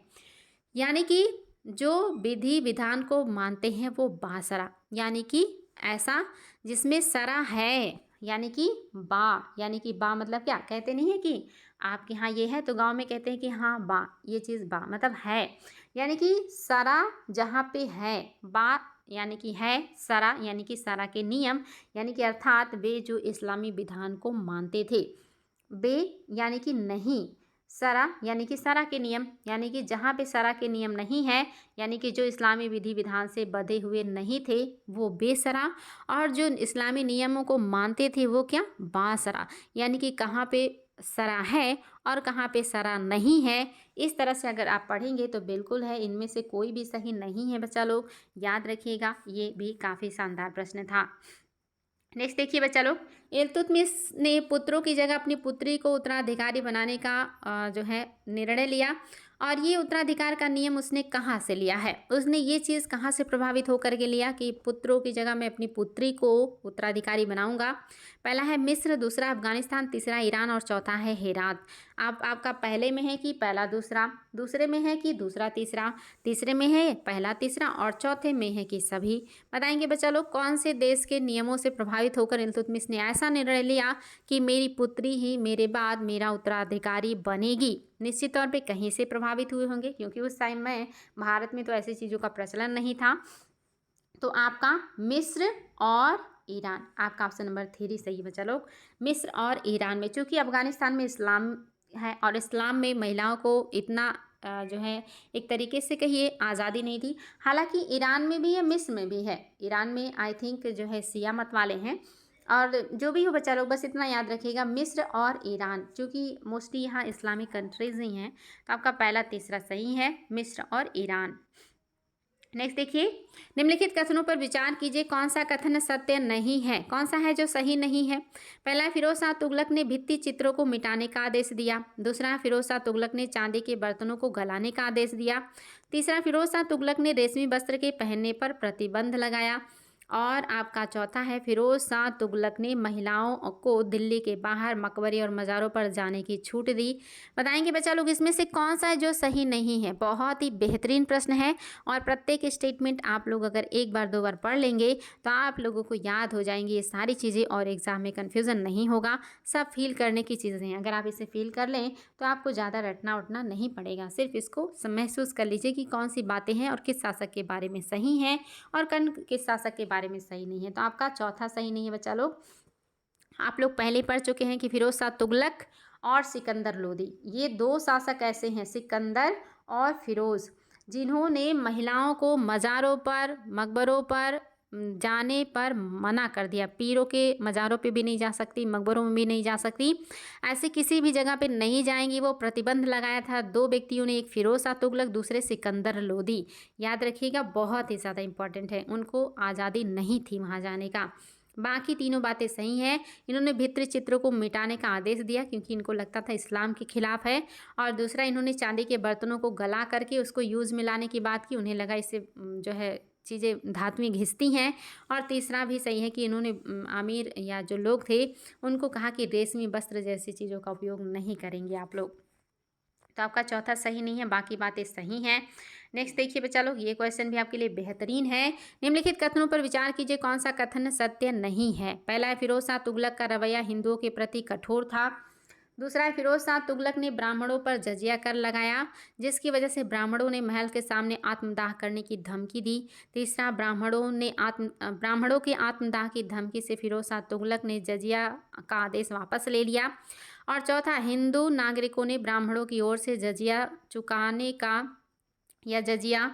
यानी कि जो विधि विधान को मानते हैं वो बासरा, यानी कि ऐसा जिसमें सरा है, यानी कि बा मतलब क्या कहते नहीं है कि आपके यहाँ ये है तो गांव में कहते हैं कि हाँ बा, ये चीज़ बा मतलब है। यानी कि सरा जहाँ पे है, बा यानी कि है, सरा यानी कि सरा के नियम, यानी कि अर्थात वे जो इस्लामी विधान को मानते थे। बे यानी कि नहीं, सरा यानी कि सरा के नियम, यानी कि जहाँ पे सरा के नियम नहीं है, यानी कि जो इस्लामी विधि विधान से बंधे हुए नहीं थे वो बेसरा, और जो इस्लामी नियमों को मानते थे वो क्या, बासरा, यानी कि कहाँ पे सरा है और कहाँ पे सरा नहीं है। इस तरह से अगर आप पढ़ेंगे तो बिल्कुल है, इनमें से कोई भी सही नहीं है बच्चा लोग, याद रखिएगा। ये भी काफ़ी शानदार प्रश्न था। नेक्स्ट देखिए बच्चा लोग, इल्तुतमिश ने पुत्रों की जगह अपनी पुत्री को उत्तराधिकारी बनाने का जो है निर्णय लिया, और ये उत्तराधिकार का नियम उसने कहाँ से लिया है? उसने ये चीज़ कहाँ से प्रभावित होकर के लिया कि पुत्रों की जगह मैं अपनी पुत्री को उत्तराधिकारी बनाऊंगा? पहला है मिस्र, दूसरा अफगानिस्तान, तीसरा ईरान और चौथा है हेरात। आपका पहले में है कि पहला दूसरा, दूसरे में है कि दूसरा तीसरा, तीसरे में है पहला तीसरा और चौथे में है कि सभी। बताएंगे बच्चा लोग कौन से देश के नियमों से प्रभावित होकर इल्तुतमिश ने ऐसा निर्णय लिया कि मेरी पुत्री ही मेरे बाद मेरा उत्तराधिकारी बनेगी? निश्चित तौर पे कहीं से प्रभावित हुए होंगे, क्योंकि उस टाइम में भारत में तो ऐसी चीज़ों का प्रचलन नहीं था। तो आपका मिस्र और ईरान, आपका ऑप्शन नंबर 3 सही बच्चा लोग, मिस्र और ईरान में। चूँकि अफगानिस्तान में इस्लाम है और इस्लाम में महिलाओं को इतना जो है एक तरीके से कहिए आज़ादी नहीं थी। हालांकि ईरान में भी है, मिस्र में भी है। ईरान में आई थिंक जो है शिया मत वाले हैं। और जो भी हो बच्चा लोग, बस इतना याद रखिएगा, मिस्र और ईरान, क्योंकि मोस्टली यहाँ इस्लामिक कंट्रीज़ ही हैं। तो आपका पहला तीसरा सही है, मिस्र और ईरान। नेक्स्ट देखिए, निम्नलिखित कथनों पर विचार कीजिए, कौन सा कथन सत्य नहीं है, कौन सा है जो सही नहीं है? पहला, फिरोज शाह तुगलक ने भित्ति चित्रों को मिटाने का आदेश दिया। दूसरा, फिरोज शाह तुगलक ने चांदी के बर्तनों को गलाने का आदेश दिया। तीसरा, फिरोज शाह तुगलक ने रेशमी वस्त्र के पहनने पर प्रतिबंध लगाया। और आपका चौथा है, फिरोज शाह तुगलक ने महिलाओं को दिल्ली के बाहर मकबरे और मज़ारों पर जाने की छूट दी। बताएंगे बच्चा लोग इसमें से कौन सा है जो सही नहीं है? बहुत ही बेहतरीन प्रश्न है, और प्रत्येक स्टेटमेंट आप लोग अगर एक बार दो बार पढ़ लेंगे तो आप लोगों को याद हो जाएंगी ये सारी चीज़ें, और एग्ज़ाम में कन्फ्यूज़न नहीं होगा। सब फील करने की चीज़ें हैं, अगर आप इसे फील कर लें तो आपको ज़्यादा रटना उठना नहीं पड़ेगा। सिर्फ इसको महसूस कर लीजिए कि कौन सी बातें हैं और किस शासक के बारे में सही हैं और किस शासक के बारे में सही नहीं है। तो आपका चौथा सही नहीं है बच्चा लोग। आप लोग पहले पढ़ चुके हैं कि फिरोज शाह तुगलक और सिकंदर लोदी, ये दो शासक ऐसे हैं, सिकंदर और फिरोज, जिन्होंने महिलाओं को मज़ारों पर मकबरों पर जाने पर मना कर दिया। पीरों के मज़ारों पे भी नहीं जा सकती, मकबरों में भी नहीं जा सकती, ऐसे किसी भी जगह पे नहीं जाएंगी, वो प्रतिबंध लगाया था दो व्यक्तियों ने, एक फिरोज शाह तुगलक, दूसरे सिकंदर लोदी। याद रखिएगा, बहुत ही ज़्यादा इंपॉर्टेंट है, उनको आज़ादी नहीं थी वहाँ जाने का। बाकी तीनों बातें सही हैं। इन्होंने भित्ति चित्रों को मिटाने का आदेश दिया क्योंकि इनको लगता था इस्लाम के खिलाफ है। और दूसरा, इन्होंने चांदी के बर्तनों को गला करके उसको यूज़ में लाने की बात की, उन्हें लगा इससे जो है चीज़ें धातुएं घिसती हैं। और तीसरा भी सही है कि इन्होंने आमिर या जो लोग थे उनको कहा कि रेशमी वस्त्र जैसी चीज़ों का उपयोग नहीं करेंगे आप लोग। तो आपका चौथा सही नहीं है, बाकी बातें सही हैं। नेक्स्ट देखिए बच्चा लोग, ये क्वेश्चन भी आपके लिए बेहतरीन है। निम्नलिखित कथनों पर विचार कीजिए, कौन सा कथन सत्य नहीं है? पहला है, फिरोज शाह तुगलक का रवैया हिंदुओं के प्रति कठोर था। दूसरा है, फिरोज शाह तुगलक ने ब्राह्मणों पर जजिया कर लगाया, जिसकी वजह से ब्राह्मणों ने महल के सामने आत्मदाह करने की धमकी दी। तीसरा, ब्राह्मणों के आत्मदाह की धमकी से फिरोज शाह तुगलक ने जजिया का आदेश वापस ले लिया। और चौथा, हिंदू नागरिकों ने ब्राह्मणों की ओर से जजिया चुकाने का या जजिया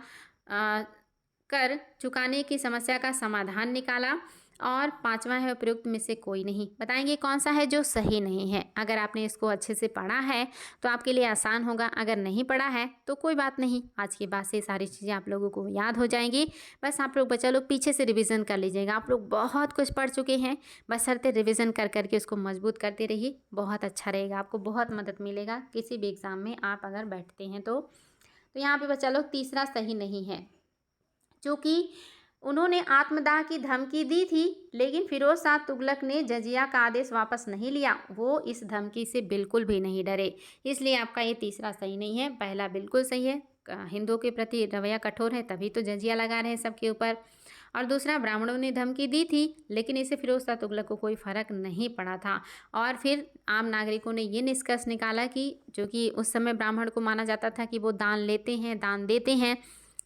कर चुकाने की समस्या का समाधान निकाला। और पांचवा है, उपयुक्त में से कोई नहीं। बताएंगे कौन सा है जो सही नहीं है? अगर आपने इसको अच्छे से पढ़ा है तो आपके लिए आसान होगा, अगर नहीं पढ़ा है तो कोई बात नहीं, आज के बाद से सारी चीज़ें आप लोगों को याद हो जाएंगी। बस आप लोग बच्चा लोग पीछे से रिवीजन कर लीजिएगा, आप लोग बहुत कुछ पढ़ चुके हैं, बस हरते रिवीजन कर करके उसको मजबूत करते रहिए, बहुत अच्छा रहेगा, आपको बहुत मदद मिलेगा किसी भी एग्ज़ाम में आप अगर बैठते हैं तो। यहाँ पे बच्चा लोग तीसरा सही नहीं है, क्योंकि उन्होंने आत्मदाह की धमकी दी थी, लेकिन फिरोज शाह तुगलक ने जजिया का आदेश वापस नहीं लिया, वो इस धमकी से बिल्कुल भी नहीं डरे, इसलिए आपका ये तीसरा सही नहीं है। पहला बिल्कुल सही है, हिंदुओं के प्रति रवैया कठोर है तभी तो जजिया लगा रहे हैं सबके ऊपर। और दूसरा, ब्राह्मणों ने धमकी दी थी लेकिन इससे फिरोज शाह तुगलक को कोई फ़र्क नहीं पड़ा था। और फिर आम नागरिकों ने ये निष्कर्ष निकाला कि जो कि उस समय ब्राह्मण को माना जाता था कि वो दान लेते हैं, दान देते हैं,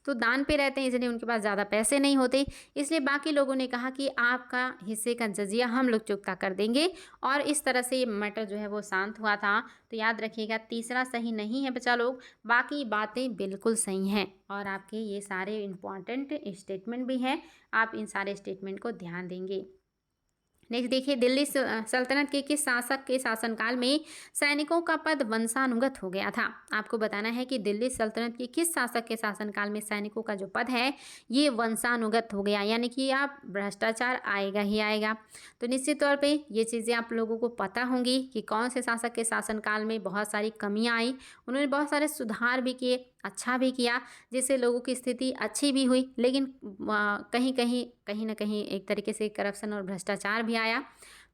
तो दान पे रहते हैं, इसलिए उनके पास ज़्यादा पैसे नहीं होते, इसलिए बाकी लोगों ने कहा कि आपका हिस्से का जजिया हम लोग चुकता कर देंगे। और इस तरह से ये मैटर जो है वो शांत हुआ था। तो याद रखिएगा, तीसरा सही नहीं है बच्चा लोग, बाकी बातें बिल्कुल सही हैं। और आपके ये सारे इम्पॉर्टेंट स्टेटमेंट भी हैं, आप इन सारे स्टेटमेंट को ध्यान देंगे। नेक्स्ट देखिए, दिल्ली सल्तनत के किस शासक के शासनकाल में सैनिकों का पद वंशानुगत हो गया था? आपको बताना है कि दिल्ली सल्तनत के किस शासक के शासनकाल में सैनिकों का जो पद है ये वंशानुगत हो गया, यानी कि आप भ्रष्टाचार आएगा ही आएगा। तो निश्चित तौर पे ये चीज़ें आप लोगों को पता होंगी कि कौन से शासक के शासनकाल में बहुत सारी कमियां आई, उन्होंने बहुत सारे सुधार भी किए, अच्छा भी किया, जिससे लोगों की स्थिति अच्छी भी हुई, लेकिन कहीं ना कहीं एक तरीके से करप्शन और भ्रष्टाचार भी आया।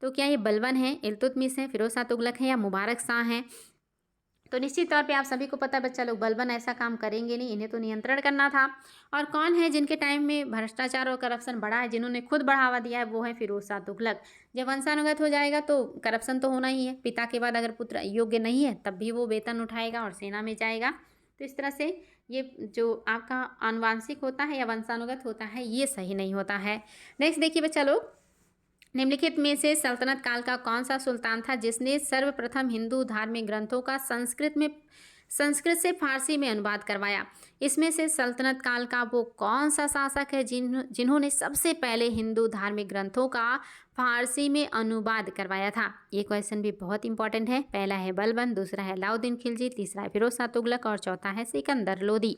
तो क्या ये बलबन है, इल्तुतमिश है, फिरोज शाह तुगलक है या मुबारक शाह हैं? तो निश्चित तौर पे आप सभी को पता है बच्चा लोग, बलबन ऐसा काम करेंगे नहीं, इन्हें तो नियंत्रण करना था। और कौन है जिनके टाइम में भ्रष्टाचार और करप्शन बढ़ा है, जिन्होंने खुद बढ़ावा दिया है, वो है फिरोज शाह तुगलक। जब वंशानुगत हो जाएगा तो करप्शन तो होना ही है, पिता के बाद अगर पुत्र योग्य नहीं है तब भी वो वेतन उठाएगा और सेना में जाएगा। तो इस तरह से ये जो आपका आनुवांशिक होता है या वंशानुगत होता है ये सही नहीं होता है। नेक्स्ट देखिए बच्चा लोग, निम्नलिखित में से सल्तनत काल का कौन सा सुल्तान था जिसने सर्वप्रथम हिंदू धार्मिक ग्रंथों का संस्कृत से फारसी में अनुवाद करवाया? इसमें से सल्तनत काल का वो कौन सा शासक है जिन्होंने सबसे पहले हिंदू धार्मिक ग्रंथों का फारसी में अनुवाद करवाया था? ये क्वेश्चन भी बहुत इंपॉर्टेंट है। पहला है बलबन, दूसरा है अलाउद्दीन खिलजी, तीसरा है फिरोज शाह तुगलक और चौथा है सिकंदर लोदी।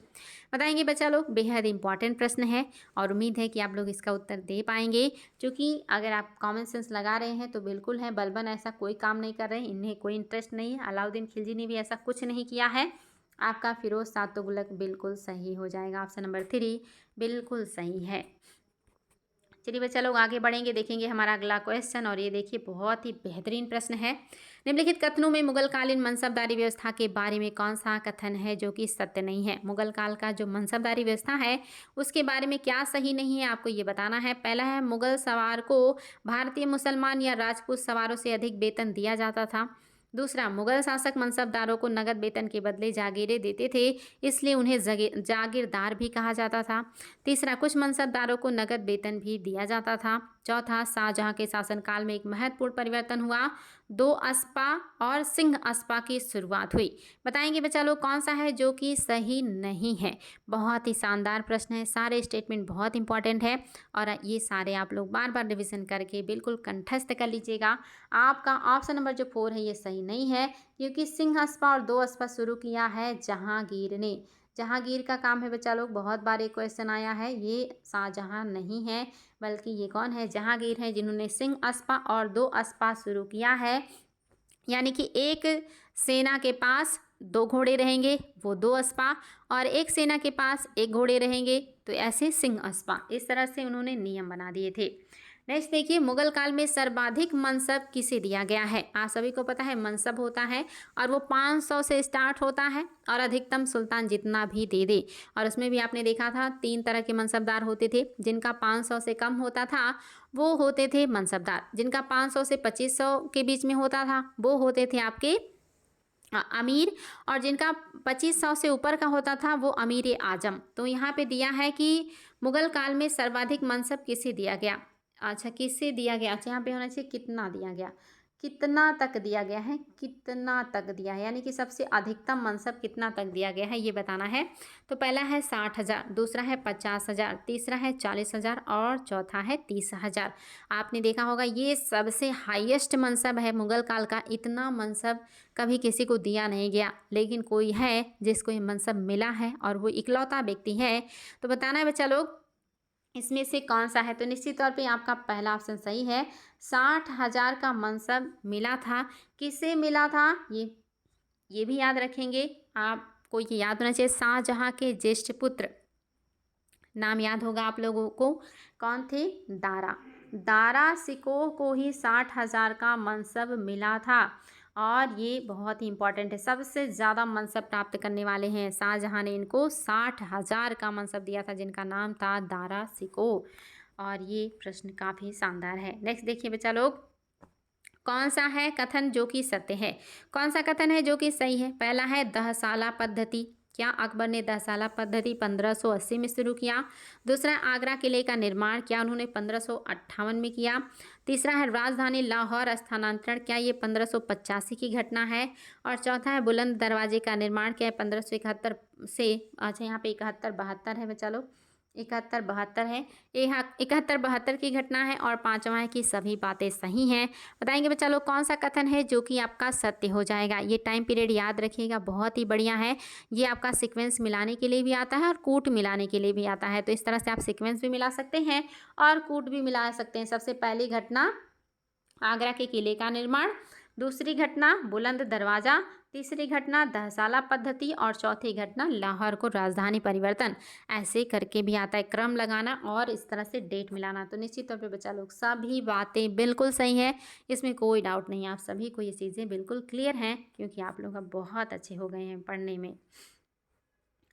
बताएंगे बच्चा लोग, बेहद इंपॉर्टेंट प्रश्न है और उम्मीद है कि आप लोग इसका उत्तर दे पाएंगे, क्योंकि अगर आप कॉमन सेंस लगा रहे हैं तो बिल्कुल है, बलबन ऐसा कोई काम नहीं कर रहे हैं, इन्हें कोई इंटरेस्ट नहीं है, अलाउद्दीन खिलजी ने भी ऐसा कुछ नहीं किया है। आपका फिरोज शाह तुगलक बिल्कुल सही हो जाएगा, ऑप्शन नंबर 3 बिल्कुल सही है। चलिए बच्चा लोग आगे बढ़ेंगे, देखेंगे हमारा अगला क्वेश्चन, और ये देखिए बहुत ही बेहतरीन प्रश्न है। निम्नलिखित कथनों में मुगल कालीन मनसबदारी व्यवस्था के बारे में कौन सा कथन है जो कि सत्य नहीं है? मुगल काल का जो मनसबदारी व्यवस्था है उसके बारे में क्या सही नहीं है, आपको ये बताना है। पहला है, मुगल सवार को भारतीय मुसलमान या राजपूत सवारों से अधिक वेतन दिया जाता था। दूसरा, मुगल शासक मनसबदारों को नगद वेतन के बदले जागीरें देते थे, इसलिए उन्हें जागीरदार भी कहा जाता था। तीसरा, कुछ मनसबदारों को नगद वेतन भी दिया जाता था। चौथा, शाहजहां के शासनकाल में एक महत्वपूर्ण परिवर्तन हुआ, 2 अस्पा और सिंह अस्पा की शुरुआत हुई। बताएंगे बच्चा लोग कौन सा है जो कि सही नहीं है? बहुत ही शानदार प्रश्न है, सारे स्टेटमेंट बहुत इंपॉर्टेंट है और ये सारे आप लोग बार बार रिविजन करके बिल्कुल कंठस्थ कर लीजिएगा। आपका ऑप्शन नंबर जो 4 है ये सही नहीं है, क्योंकि सिंह अस्पा और 2 अस्पा शुरू किया है जहांगीर ने। जहांगीर का काम है बच्चा लोग, बहुत बार एक क्वेश्चन आया है, ये शाहजहां नहीं है बल्कि ये कौन है, जहांगीर है, जिन्होंने सिंह अस्पा और 2 अस्पा शुरू किया है। यानी कि एक सेना के पास 2 घोड़े रहेंगे वो 2 अस्पा, और एक सेना के पास 1 घोड़े रहेंगे तो ऐसे सिंह अस्पा, इस तरह से उन्होंने नियम बना दिए थे। नेक्स्ट देखिए, मुगल काल में सर्वाधिक मनसब किसे दिया गया है? आप सभी को पता है मनसब होता है और वो 500 से स्टार्ट होता है और अधिकतम सुल्तान जितना भी दे दे। और उसमें भी आपने देखा था 3 तरह के मनसबदार होते थे। जिनका 500 से कम होता था वो होते थे मनसबदार, जिनका 500 से 2500 के बीच में होता था वो होते थे आपके अमीर, और जिनका 2500 से ऊपर का होता था वो अमीर आजम। तो यहाँ पे दिया है कि मुगल काल में सर्वाधिक मनसब किसे दिया गया। अच्छा, किससे दिया गया, अच्छा यहाँ पे होना चाहिए कितना दिया गया, कितना तक दिया गया है, कितना तक दिया है, यानी कि सबसे अधिकतम मनसब कितना तक दिया गया है ये बताना है। तो पहला है 60,000, दूसरा है 50,000, तीसरा है 40,000 और चौथा है 30,000। आपने देखा होगा ये सबसे हाईएस्ट मनसब है मुगल काल का, इतना मनसब कभी किसी को दिया नहीं गया, लेकिन कोई है जिसको ये मनसब मिला है और वो इकलौता व्यक्ति है। तो बताना है बच्चा लोग इसमें से कौन सा है। तो निश्चित तौर पे आपका पहला ऑप्शन सही है, 60,000 का मनसब मिला था। किससे मिला था ये भी याद रखेंगे, आपको ये याद होना चाहिए। शाहजहां के ज्येष्ठ पुत्र, नाम याद होगा आप लोगों को, कौन थे? दारा सिकोह को ही 60,000 का मनसब मिला था। और ये बहुत ही इंपॉर्टेंट है, सबसे ज़्यादा मनसब प्राप्त करने वाले हैं शाहजहां ने, इनको 60,000 का मनसब दिया था जिनका नाम था दारा सिकोह। और ये प्रश्न काफ़ी शानदार है। नेक्स्ट देखिए बच्चा लोग, कौन सा है कथन जो कि सत्य है? कौन सा कथन है जो कि सही है? पहला है दहसाला पद्धति, क्या अकबर ने दहसाला पद्धति 1580 में शुरू किया? दूसरा, आगरा किले का निर्माण, क्या उन्होंने 1558 में किया? तीसरा है राजधानी लाहौर स्थानांतरण, क्या ये 1585 की घटना है? और चौथा है बुलंद दरवाजे का निर्माण, क्या 1571 से, अच्छा यहाँ पे 71 72 है बच्चा लोग, 71 72 है। 71 72 की घटना है और पांचवा है कि सभी बातें सही हैं। बताएंगे बच्चा लोग कौन सा कथन है जो कि आपका सत्य हो जाएगा। ये टाइम पीरियड याद रखिएगा, बहुत ही बढ़िया है। ये आपका सीक्वेंस मिलाने के लिए भी आता है और कूट मिलाने के लिए भी आता है। तो इस तरह से आप सीक्वेंस भी मिला सकते हैं और कूट भी मिला सकते हैं। सबसे पहली घटना आगरा के किले का निर्माण, दूसरी घटना बुलंद दरवाज़ा, तीसरी घटना दहसाला पद्धति और चौथी घटना लाहौर को राजधानी परिवर्तन। ऐसे करके भी आता है, क्रम लगाना और इस तरह से डेट मिलाना। तो निश्चित तौर पे बच्चा लोग सभी बातें बिल्कुल सही है, इसमें कोई डाउट नहीं है। आप सभी को ये चीज़ें बिल्कुल क्लियर हैं क्योंकि आप लोग अब बहुत अच्छे हो गए हैं पढ़ने में।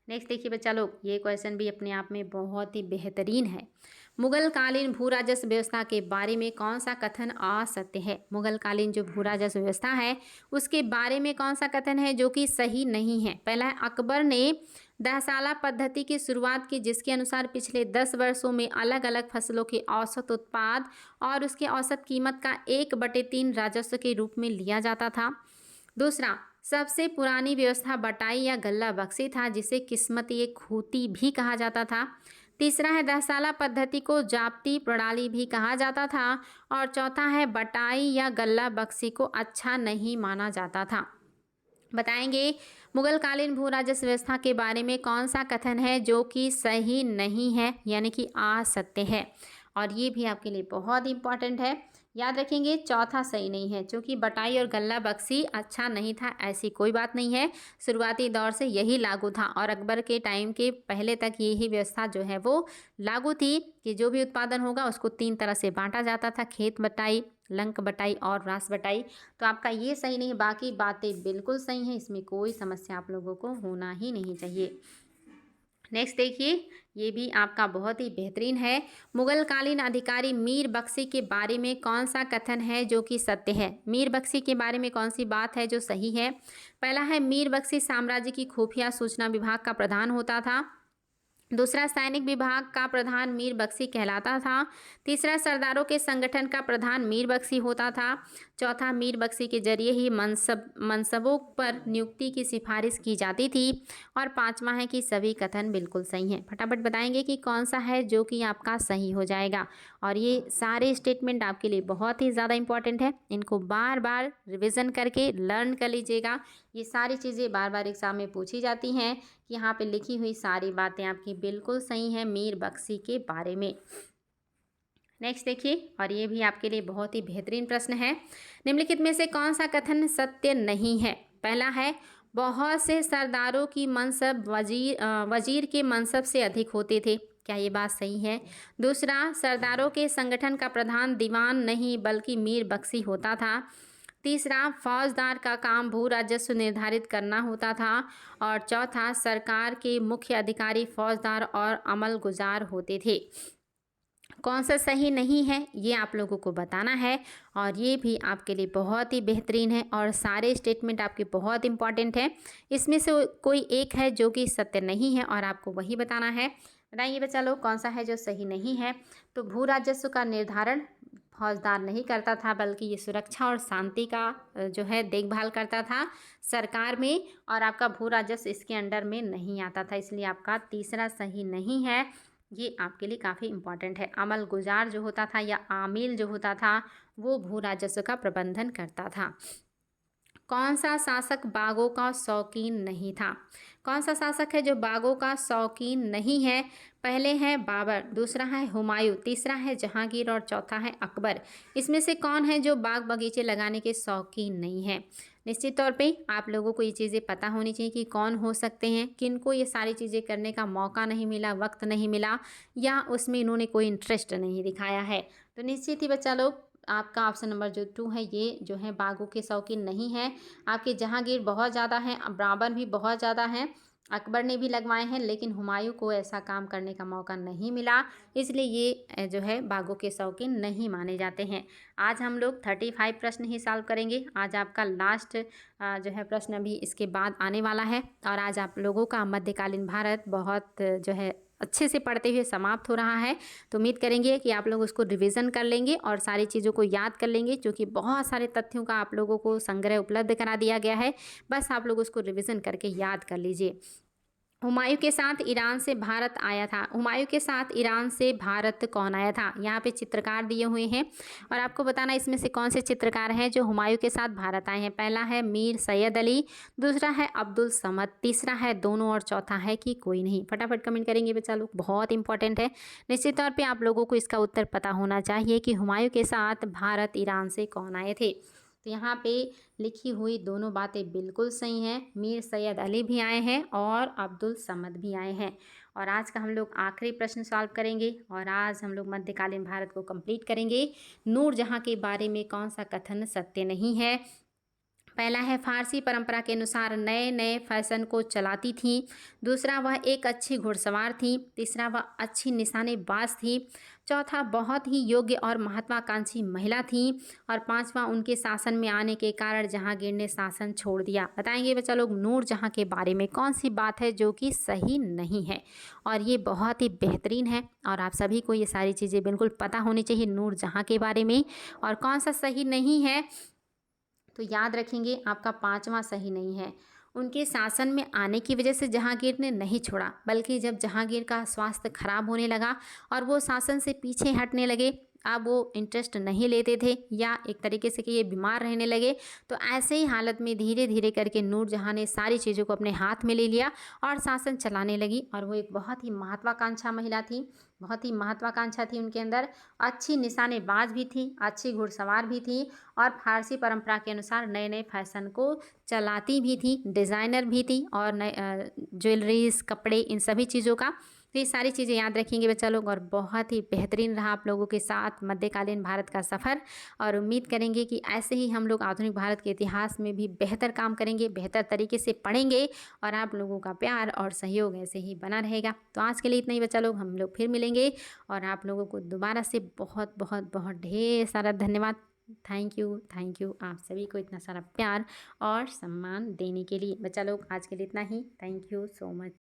नेक्स्ट देखिए बच्चा लोग, ये क्वेश्चन भी अपने आप में बहुत ही बेहतरीन है। मुगल कालीन भू राजस्व व्यवस्था के बारे में कौन सा कथन असत्य है। मुगल कालीन जो भू राजस्व व्यवस्था है उसके बारे में कौन सा कथन है जो कि सही नहीं है। पहला है, अकबर ने दहसाला पद्धति की शुरुआत की जिसके अनुसार पिछले 10 वर्षों में अलग अलग फसलों के औसत उत्पाद और उसके औसत कीमत का 1/3 राजस्व के रूप में लिया जाता था। दूसरा, सबसे पुरानी व्यवस्था बटाई या गल्ला बक्सी था जिसे किस्मती खूती भी कहा जाता था। तीसरा है, दहसाला पद्धति को जाप्ती प्रणाली भी कहा जाता था। और चौथा है, बटाई या गल्ला बक्सी को अच्छा नहीं माना जाता था। बताएंगे मुगल कालीन भू राजस्व व्यवस्था के बारे में कौन सा कथन है जो कि सही नहीं है, यानी कि असत्य है। और ये भी आपके लिए बहुत इंपॉर्टेंट है, याद रखेंगे। चौथा सही नहीं है क्योंकि बटाई और गल्ला बक्सी अच्छा नहीं था, ऐसी कोई बात नहीं है। शुरुआती दौर से यही लागू था और अकबर के टाइम के पहले तक यही व्यवस्था जो है वो लागू थी कि जो भी उत्पादन होगा उसको 3 तरह से बांटा जाता था, खेत बटाई, लंक बटाई और रास बटाई। तो आपका ये सही नहीं है, बाकी बातें बिल्कुल सही हैं, इसमें कोई समस्या आप लोगों को होना ही नहीं चाहिए। नेक्स्ट देखिए, ये भी आपका बहुत ही बेहतरीन है। मुगल कालीन अधिकारी मीर बख्शी के बारे में कौन सा कथन है जो कि सत्य है। मीर बख्शी के बारे में कौन सी बात है जो सही है। पहला है, मीर बख्शी साम्राज्य की खुफिया सूचना विभाग का प्रधान होता था। दूसरा, सैनिक विभाग का प्रधान मीर बख्शी कहलाता था। तीसरा, सरदारों के संगठन का प्रधान मीर बख्शी होता था। चौथा, मीर बख्शी के जरिए ही मनसबों पर नियुक्ति की सिफारिश की जाती थी। और पांचवा है कि सभी कथन बिल्कुल सही हैं। फटाफट बताएंगे कि कौन सा है जो कि आपका सही हो जाएगा। और ये सारे स्टेटमेंट आपके लिए बहुत ही ज़्यादा इंपॉर्टेंट है, इनको बार बार रिविज़न करके लर्न कर लीजिएगा। ये सारी चीज़ें बार बार एग्जाम में पूछी जाती हैं। यहाँ पे लिखी हुई सारी बातें आपकी बिल्कुल सही हैं मीर बख्शी के बारे में। नेक्स्ट देखिए, और ये भी आपके लिए बहुत ही बेहतरीन प्रश्न है। निम्नलिखित में से कौन सा कथन सत्य नहीं है। पहला है, बहुत से सरदारों की मनसब वजीर के मनसब से अधिक होते थे। क्या ये बात सही है। दूसरा, सरदारों के संगठन का प्रधान दीवान नहीं बल्कि मीर बख्शी होता था। तीसरा, फौजदार का काम भू राजस्व निर्धारित करना होता था। और चौथा, सरकार के मुख्य अधिकारी फौजदार और अमल गुजार होते थे। कौन सा सही नहीं है ये आप लोगों को बताना है। और ये भी आपके लिए बहुत ही बेहतरीन है और सारे स्टेटमेंट आपके बहुत इंपॉर्टेंट है। इसमें से कोई एक है जो कि सत्य नहीं है और आपको वही बताना है। बताइए बच्चा लोग कौन सा है जो सही नहीं है। तो भू राजस्व का निर्धारण फौजदार नहीं करता था बल्कि ये सुरक्षा और शांति का जो है देखभाल करता था सरकार में। और आपका भू राजस्व इसके अंडर में नहीं आता था, इसलिए आपका तीसरा सही नहीं है। ये आपके लिए काफ़ी इम्पॉर्टेंट है। अमल गुजार जो होता था या आमिल जो होता था वो भू राजस्व का प्रबंधन करता था। कौन सा शासक बागों का शौकीन नहीं था। कौन सा शासक है जो बागों का शौकीन नहीं है। पहले है बाबर, दूसरा है हुमायूं, तीसरा है जहांगीर और चौथा है अकबर। इसमें से कौन है जो बाग बगीचे लगाने के शौकीन नहीं है। निश्चित तौर पे आप लोगों को ये चीज़ें पता होनी चाहिए कि कौन हो सकते हैं, किनको ये सारी चीज़ें करने का मौका नहीं मिला, वक्त नहीं मिला या उसमें इन्होंने कोई इंटरेस्ट नहीं दिखाया है। तो निश्चित ही बच्चा लोग आपका ऑप्शन नंबर जो 2 है ये जो है बागों के शौकीन नहीं है। आपके जहांगीर बहुत ज़्यादा हैं, बाबर भी बहुत ज़्यादा हैं, अकबर ने भी लगवाए हैं, लेकिन हुमायूं को ऐसा काम करने का मौका नहीं मिला, इसलिए ये जो है बागों के शौकीन नहीं माने जाते हैं। आज हम लोग 35 प्रश्न ही सॉल्व करेंगे। आज आपका लास्ट जो है प्रश्न अभी इसके बाद आने वाला है। और आज आप लोगों का मध्यकालीन भारत बहुत जो है अच्छे से पढ़ते हुए समाप्त हो रहा है। तो उम्मीद करेंगे कि आप लोग उसको रिवीजन कर लेंगे और सारी चीज़ों को याद कर लेंगे, क्योंकि बहुत सारे तथ्यों का आप लोगों को संग्रह उपलब्ध करा दिया गया है। बस आप लोग उसको रिवीजन करके याद कर लीजिए। हुमायूं के साथ ईरान से भारत आया था। हुमायूं के साथ ईरान से भारत कौन आया था? यहाँ पे चित्रकार दिए हुए हैं और आपको बताना इसमें से कौन से चित्रकार हैं जो हुमायूं के साथ भारत आए हैं। पहला है मीर सैयद अली, दूसरा है अब्दुल समद, तीसरा है दोनों और चौथा है कि कोई नहीं। फटाफट कमेंट करेंगे बच्चा लोग, बहुत इंपॉर्टेंट है। निश्चित तौर पर आप लोगों को इसका उत्तर पता होना चाहिए कि हुमायूं के साथ भारत ईरान से कौन आए थे। तो यहाँ पे लिखी हुई दोनों बातें बिल्कुल सही हैं। मीर सैयद अली भी आए हैं और अब्दुल समद भी आए हैं। और आज का हम लोग आखिरी प्रश्न सॉल्व करेंगे और आज हम लोग मध्यकालीन भारत को कंप्लीट करेंगे। नूरजहां के बारे में कौन सा कथन सत्य नहीं है? पहला है फारसी परंपरा के अनुसार नए नए फैशन को चलाती थी। दूसरा, वह एक अच्छी घुड़सवार थी। तीसरा, वह अच्छी निशानेबाज थी। चौथा, बहुत ही योग्य और महत्वाकांक्षी महिला थी। और पांचवा, उनके शासन में आने के कारण जहांगीर ने शासन छोड़ दिया। बताएंगे बच्चा लोग नूरजहां के बारे में कौन सी बात है जो कि सही नहीं है। और ये बहुत ही बेहतरीन है और आप सभी को ये सारी चीज़ें बिल्कुल पता होनी चाहिए नूरजहां के बारे में। और कौन सा सही नहीं है तो याद रखेंगे आपका पांचवा सही नहीं है। उनके शासन में आने की वजह से जहांगीर ने नहीं छोड़ा, बल्कि जब जहांगीर का स्वास्थ्य खराब होने लगा और वो शासन से पीछे हटने लगे, अब वो इंटरेस्ट नहीं लेते थे या एक तरीके से कि ये बीमार रहने लगे, तो ऐसे ही हालत में धीरे धीरे करके नूरजहां ने सारी चीज़ों को अपने हाथ में ले लिया और शासन चलाने लगी। और वो एक बहुत ही महत्वाकांक्षा महिला थी, बहुत ही महत्वाकांक्षा थी उनके अंदर। अच्छी निशानेबाज भी थी, अच्छी घुड़सवार भी थी और फारसी परंपरा के अनुसार नए नए फैशन को चलाती भी थी, डिज़ाइनर भी थी और नए ज्वेलरीज, कपड़े, इन सभी चीज़ों का। तो ये सारी चीज़ें याद रखेंगे बच्चा लोग। और बहुत ही बेहतरीन रहा आप लोगों के साथ मध्यकालीन भारत का सफ़र। और उम्मीद करेंगे कि ऐसे ही हम लोग आधुनिक भारत के इतिहास में भी बेहतर काम करेंगे, बेहतर तरीके से पढ़ेंगे और आप लोगों का प्यार और सहयोग ऐसे ही बना रहेगा। तो आज के लिए इतना ही बच्चा लोग, हम लोग फिर मिलेंगे और आप लोगों को दोबारा से बहुत बहुत बहुत ढेर सारा धन्यवाद। थैंक यू आप सभी को इतना सारा प्यार और सम्मान देने के लिए। बच्चा लोग आज के लिए इतना ही। Thank you so much.